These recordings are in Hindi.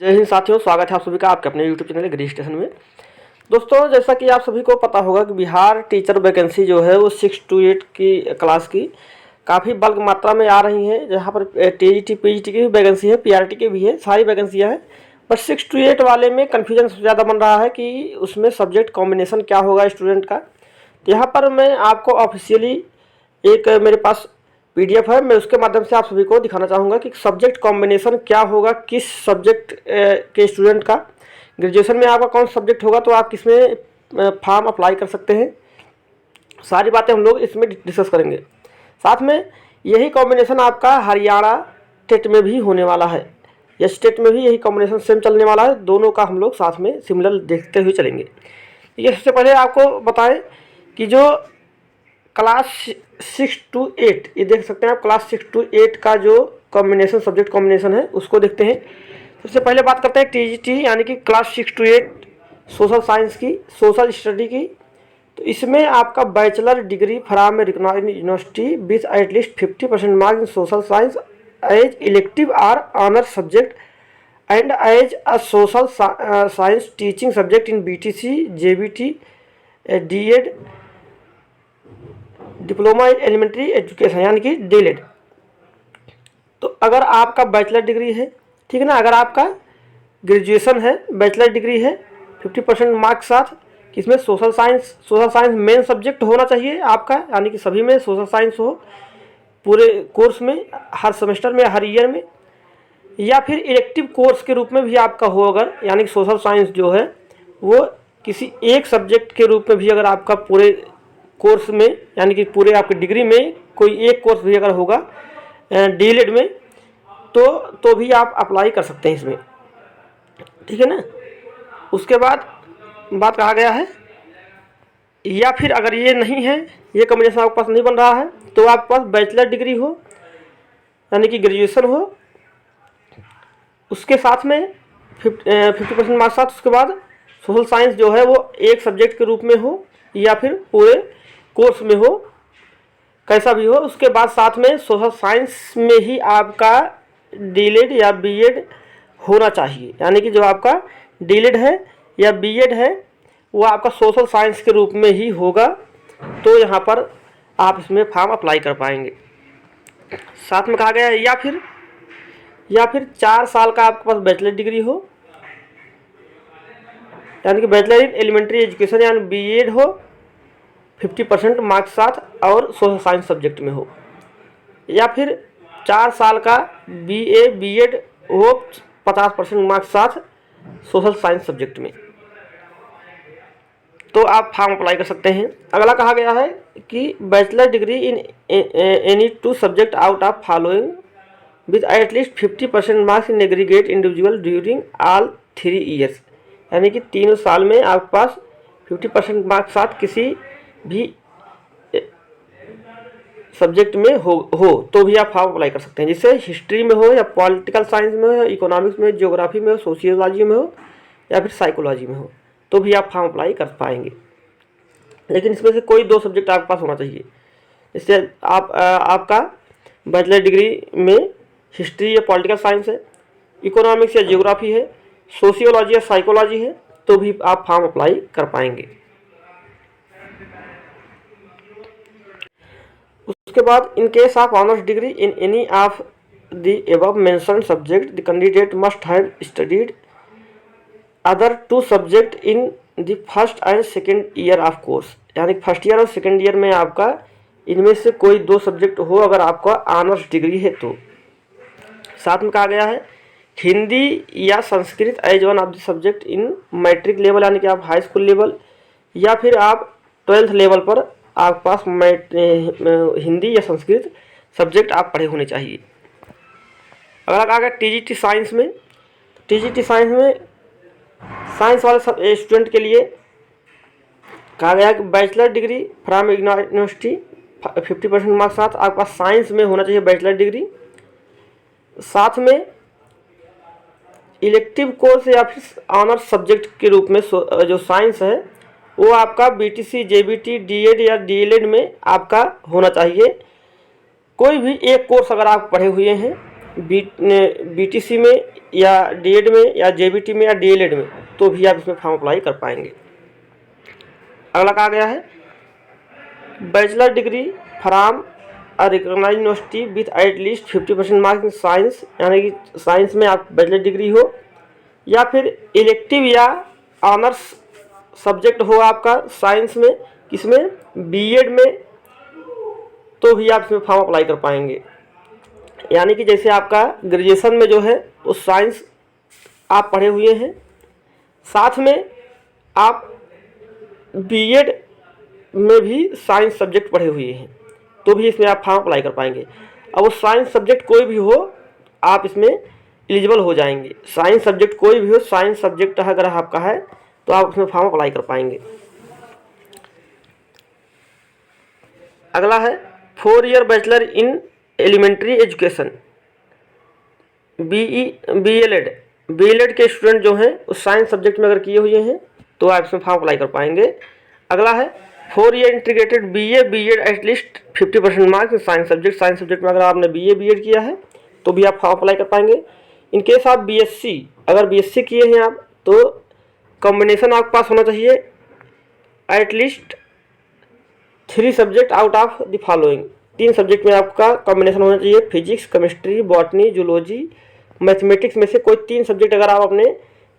जय हिंद साथियों, स्वागत है आप सभी का आपके अपने YouTube चैनल ग्री स्टेशन में। दोस्तों, जैसा कि आप सभी को पता होगा कि बिहार टीचर वैकेंसी जो है वो 6 to 8 की क्लास की काफ़ी बल्क मात्रा में आ रही है। जहाँ पर TGT PGT की भी वैकेंसी है, PRT की भी है, सारी वैकेंसियाँ हैं। पर 6 to 8 वाले में कन्फ्यूजन सबसे ज़्यादा बन रहा है कि उसमें सब्जेक्ट कॉम्बिनेशन क्या होगा स्टूडेंट का। तो यहाँ पर मैं आपको ऑफिशियली एक मेरे पास PDF है, मैं उसके माध्यम से आप सभी को दिखाना चाहूँगा कि सब्जेक्ट कॉम्बिनेशन क्या होगा, किस सब्जेक्ट के स्टूडेंट का। ग्रेजुएशन में आपका कौन सा सब्जेक्ट होगा तो आप किसमें फॉर्म अप्लाई कर सकते हैं, सारी बातें हम लोग इसमें डिस्कस करेंगे। साथ में यही कॉम्बिनेशन आपका हरियाणा स्टेट में भी होने वाला है, या स्टेट में भी यही कॉम्बिनेशन सेम चलने वाला है। दोनों का हम लोग साथ में सिमिलर देखते हुए चलेंगे। ये सबसे पहले आपको बताएं कि जो क्लास 6 to 8, ये देख सकते हैं आप, क्लास 6 to 8 का जो कॉम्बिनेशन सब्जेक्ट कॉम्बिनेशन है उसको देखते हैं। सबसे पहले बात करते हैं TGT यानी कि क्लास 6 to 8 सोशल साइंस की, सोशल स्टडी की। तो इसमें आपका bachelor degree from recognised university with at least 50% marks in social science as elective or honour subject and as a social science teaching subject in BTC JBT DED diploma elementary education यानी कि DELED। तो अगर आपका बैचलर डिग्री है, ठीक है ना, अगर आपका ग्रेजुएशन है, बैचलर डिग्री है, 50% मार्क्स साथ, किसमें सोशल साइंस मेन सब्जेक्ट होना चाहिए आपका, यानी कि सभी में सोशल साइंस हो पूरे कोर्स में, हर सेमेस्टर में, हर ईयर में, या फिर इलेक्टिव कोर्स के रूप में भी आपका हो अगर, यानी कि सोशल साइंस जो है वो किसी एक सब्जेक्ट के रूप में भी अगर आपका पूरे कोर्स में, यानी कि पूरे आपकी डिग्री में कोई एक कोर्स भी अगर होगा DELED में, तो भी आप अप्लाई कर सकते हैं इसमें, ठीक है ना। उसके बाद बात कहा गया है, या फिर अगर ये नहीं है, ये कॉम्बिनेशन आपके पास नहीं बन रहा है, तो आपके पास बैचलर डिग्री हो यानी कि ग्रेजुएशन हो, उसके साथ में 50% मार्क्स साथ, उसके बाद सोशल साइंस जो है वो एक सब्जेक्ट के रूप में हो या फिर पूरे कोर्स में हो, कैसा भी हो। उसके बाद साथ में सोशल साइंस में ही आपका DELED या BEd होना चाहिए, यानी कि जो आपका DELED है या BEd है वो आपका सोशल साइंस के रूप में ही होगा, तो यहाँ पर आप इसमें फॉर्म अप्लाई कर पाएंगे। साथ में कहा गया है या फिर 4 साल का आपके पास बैचलर डिग्री हो, यानी कि बैचलर इन एलिमेंट्री एजुकेशन यानी BEd हो, 50% मार्क्स साथ और सोशल साइंस सब्जेक्ट में हो, या फिर 4 साल का BA BEd हो, 50% मार्क्स साथ सोशल साइंस सब्जेक्ट में, तो आप फॉर्म अप्लाई कर सकते हैं। अगला कहा गया है कि bachelor degree in any 2 subject out of following with at least 50% marks in aggregate individual during all 3 years, यानी कि 3 साल में आपके पास 50% मार्क्स साथ किसी भी सब्जेक्ट में हो तो भी आप फॉर्म अप्लाई कर सकते हैं। जिससे हिस्ट्री में हो या पॉलिटिकल साइंस में हो, इकोनॉमिक्स में, ज्योग्राफी में हो, सोशियोलॉजी में हो या फिर साइकोलॉजी में हो, तो भी आप फॉर्म अप्लाई कर पाएंगे। लेकिन इसमें से कोई 2 सब्जेक्ट आपके पास होना चाहिए। इससे आपका बैचलर डिग्री में हिस्ट्री या पॉलिटिकल साइंस है, इकोनॉमिक्स या ज्योग्राफी है, सोशियोलॉजी या साइकोलॉजी है, तो भी आप फॉर्म अप्लाई कर पाएंगे। उसके बाद in case of honours degree in any of the above mentioned subject the candidate must have studied other 2 subject in the first and second year of course, यानी फर्स्ट ईयर और सेकेंड ईयर में आपका इनमें से कोई 2 सब्जेक्ट हो अगर आपका ऑनर्स डिग्री है तो। साथ में कहा गया है हिंदी या Sanskrit as one of the subject in matric level, यानी कि आप हाई स्कूल लेवल या फिर आप 12th लेवल पर आपके पास हिंदी या संस्कृत सब्जेक्ट आप पढ़े होने चाहिए। अगर कहा गया TGT साइंस में, TGT साइंस में साइंस वाले स्टूडेंट के लिए कहा गया कि bachelor degree from university 50% marks साथ आपके पास साइंस में होना चाहिए बैचलर डिग्री, साथ में इलेक्टिव कोर्स या फिर ऑनर्स सब्जेक्ट के रूप में जो साइंस है वो आपका BTC JBT DED या DELED में आपका होना चाहिए। कोई भी एक कोर्स अगर आप पढ़े हुए हैं बीटीसी में या डीएड में या जेबीटी में या डीएलएड में, तो भी आप इसमें फॉर्म अप्लाई कर पाएंगे। अगला कहा गया है bachelor degree from a recognised university with at least 50% marks in science, यानी कि साइंस में आप बैचलर डिग्री हो, या फिर इलेक्टिव या ऑनर्स सब्जेक्ट हो आपका साइंस में, किसमें, बीएड में, तो भी आप इसमें फॉर्म अप्लाई कर पाएंगे। यानी कि जैसे आपका ग्रेजुएशन में जो है वो साइंस आप पढ़े हुए हैं, साथ में आप बीएड में भी साइंस सब्जेक्ट पढ़े हुए हैं, तो भी इसमें आप फॉर्म अप्लाई कर पाएंगे। अब वो साइंस सब्जेक्ट कोई भी हो, आप इसमें एलिजिबल हो जाएंगे। साइंस सब्जेक्ट कोई भी हो, साइंस सब्जेक्ट अगर आपका है तो आप उसमें फॉर्म अप्लाई कर पाएंगे। अगला है 4 year bachelor in elementary education, BElEd के स्टूडेंट जो हैं उस साइंस सब्जेक्ट में अगर किए हुए हैं तो आप इसमें फॉर्म अप्लाई कर पाएंगे। अगला है 4 year integrated BEd at least 50% marks science subject में अगर आपने बीएड किया है तो भी आप फॉर्म अप्लाई कर पाएंगे। इनकेस आप बीएससी, अगर बीएससी किए हैं आप, तो कॉम्बिनेशन आपके पास होना चाहिए at least 3 subject out of the following, 3 subject में आपका कॉम्बिनेशन होना चाहिए, physics, chemistry, botany, zoology, mathematics में से कोई 3 सब्जेक्ट अगर आप अपने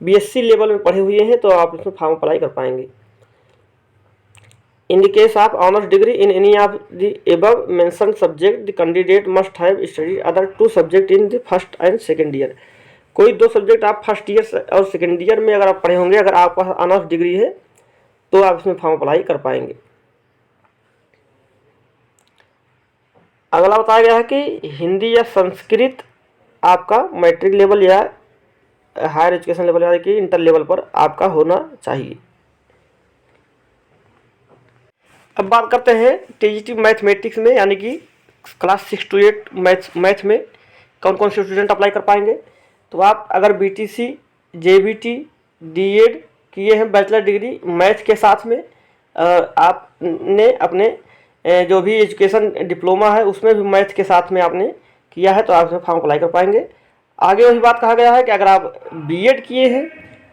बीएससी लेवल में पढ़े हुए हैं तो आप इसमें फॉर्म अप्लाई कर पाएंगे। In the case of honours degree in any of the above mentioned subject the candidate must have studied other 2 subject in the first and second year. कोई 2 सब्जेक्ट आप फर्स्ट ईयर और सेकेंड ईयर में अगर आप पढ़े होंगे, अगर आपका ऑनर्स डिग्री है तो आप इसमें फॉर्म अप्लाई कर पाएंगे। अगला बताया गया है कि हिंदी या संस्कृत आपका मैट्रिक लेवल या हायर एजुकेशन लेवल यानी कि इंटर लेवल पर आपका होना चाहिए। अब बात करते हैं टीजीटी मैथमेटिक्स में, यानी कि क्लास 6 to 8 मैथ में कौन कौन से स्टूडेंट अप्लाई कर पाएंगे। तो आप अगर बीटीसी, जेबीटी, डीएड किए हैं बैचलर डिग्री मैथ के साथ में, आपने अपने जो भी एजुकेशन डिप्लोमा है उसमें भी मैथ के साथ में आपने किया है तो आप इसमें फॉर्म अप्लाई कर पाएंगे। आगे वही बात कहा गया है कि अगर आप बीएड किए हैं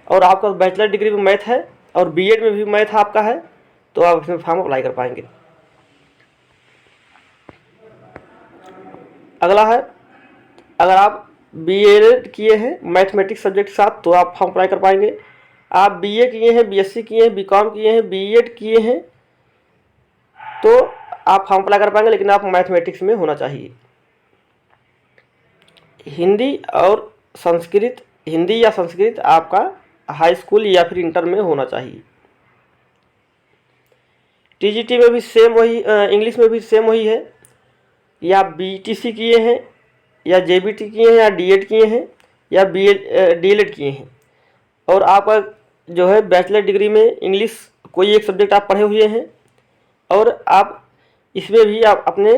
और आपका बैचलर डिग्री में मैथ है और बीएड में भी मैथ आपका है तो आप इसमें फॉर्म अप्लाई कर पाएंगे। अगला है अगर आप बीएड किए हैं मैथमेटिक्स सब्जेक्ट के साथ तो आप फॉर्म अप्लाई कर पाएंगे। आप बीए किए हैं, बीएससी किए हैं, बीकॉम किए हैं, बीएड किए हैं तो आप फॉर्म अप्लाई कर पाएंगे, लेकिन आप मैथमेटिक्स में होना चाहिए। हिंदी या संस्कृत आपका हाई स्कूल या फिर इंटर में होना चाहिए। टीजीटी में भी सेम वही, इंग्लिश में भी सेम वही है, या बीटीसी किए हैं या जेबीटी किए हैं या डीएड किए हैं या डीएलएड किए हैं और आपका जो है बैचलर डिग्री में इंग्लिश कोई एक सब्जेक्ट आप पढ़े हुए हैं और आप इसमें भी आप अपने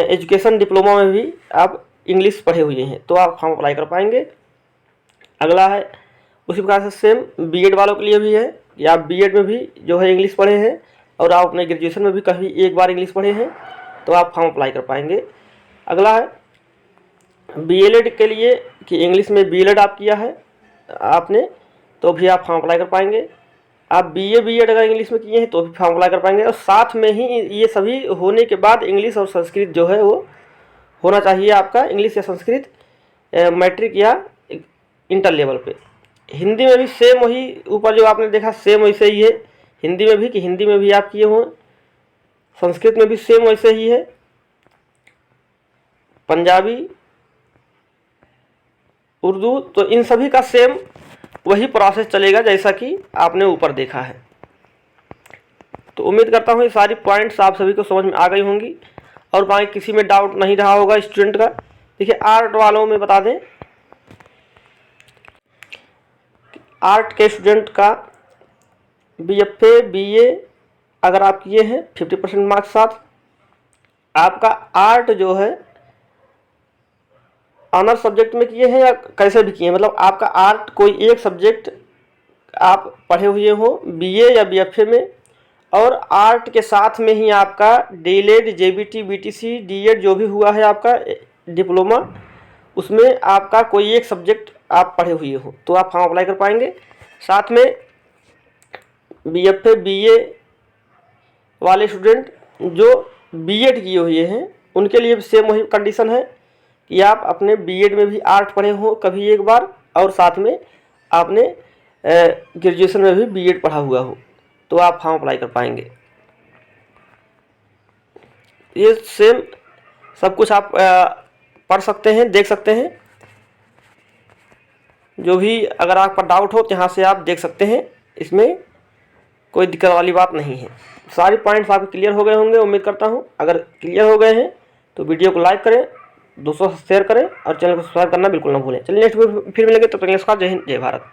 एजुकेशन डिप्लोमा में भी आप इंग्लिश पढ़े हुए हैं तो आप फॉर्म अप्लाई कर पाएंगे। अगला है उसी प्रकार से सेम बीएड वालों के लिए भी है, या आप बीएड में भी जो है इंग्लिश पढ़े हैं और आप अपने ग्रेजुएशन में भी कभी एक बार इंग्लिश पढ़े हैं तो आप फॉर्म अप्लाई कर पाएंगे। अगला है बीएलएड के लिए कि इंग्लिश में बीएलएड आप किया है आपने तो भी आप फॉर्म अप्लाई कर पाएंगे। आप बीएड अगर इंग्लिश में किए हैं तो भी फॉर्म अप्लाई कर पाएंगे और साथ में ही ये सभी होने के बाद इंग्लिश और संस्कृत जो है वो होना चाहिए आपका, इंग्लिश या संस्कृत मैट्रिक या इंटर लेवल पे। हिंदी में भी सेम वही ऊपर जो आपने देखा सेम वैसे ही है, हिंदी में भी कि हिंदी में भी आप किए हों, संस्कृत में भी सेम वैसे ही है, पंजाबी, उर्दू, तो इन सभी का सेम वही प्रोसेस चलेगा जैसा कि आपने ऊपर देखा है। तो उम्मीद करता हूँ ये सारी पॉइंट्स आप सभी को समझ में आ गई होंगी और बाकी किसी में डाउट नहीं रहा होगा स्टूडेंट का। देखिए आर्ट वालों में बता दें, आर्ट के स्टूडेंट का बीएफए बीए अगर आप किए हैं 50% मार्क्स साथ, आपका आर्ट जो है ऑनर्स सब्जेक्ट में किए हैं या कैसे भी किए हैं, मतलब आपका आर्ट कोई एक सब्जेक्ट आप पढ़े हुए हो बीए या बीएफए में और आर्ट के साथ में ही आपका डीएलएड, जेबीटी, बीटीसी, डीएड जो भी हुआ है आपका डिप्लोमा उसमें आपका कोई एक सब्जेक्ट आप पढ़े हुए हो तो आप फॉर्म अप्लाई कर पाएंगे। साथ में BFA BA वाले स्टूडेंट जो B.Ed किए हुए हैं उनके लिए सेम वही कंडीशन है कि आप अपने B.Ed में भी आर्ट पढ़े हो कभी एक बार, और साथ में आपने ग्रेजुएशन में भी B.Ed पढ़ा हुआ हो तो आप फॉर्म अप्लाई कर पाएंगे। ये सेम सब कुछ आप पढ़ सकते हैं, देख सकते हैं। जो भी अगर आपका डाउट हो तो यहाँ से आप देख सकते हैं, इसमें कोई दिक्कत वाली बात नहीं है। सारे पॉइंट्स आपके क्लियर हो गए होंगे उम्मीद करता हूँ। अगर क्लियर हो गए हैं तो वीडियो को लाइक करें, दोस्तों से शेयर करें और चैनल को सब्सक्राइब करना बिल्कुल ना भूलें। चलिए नेक्स्ट फिर मिलेंगे, तब तक नमस्कार, जय हिंद, जय भारत।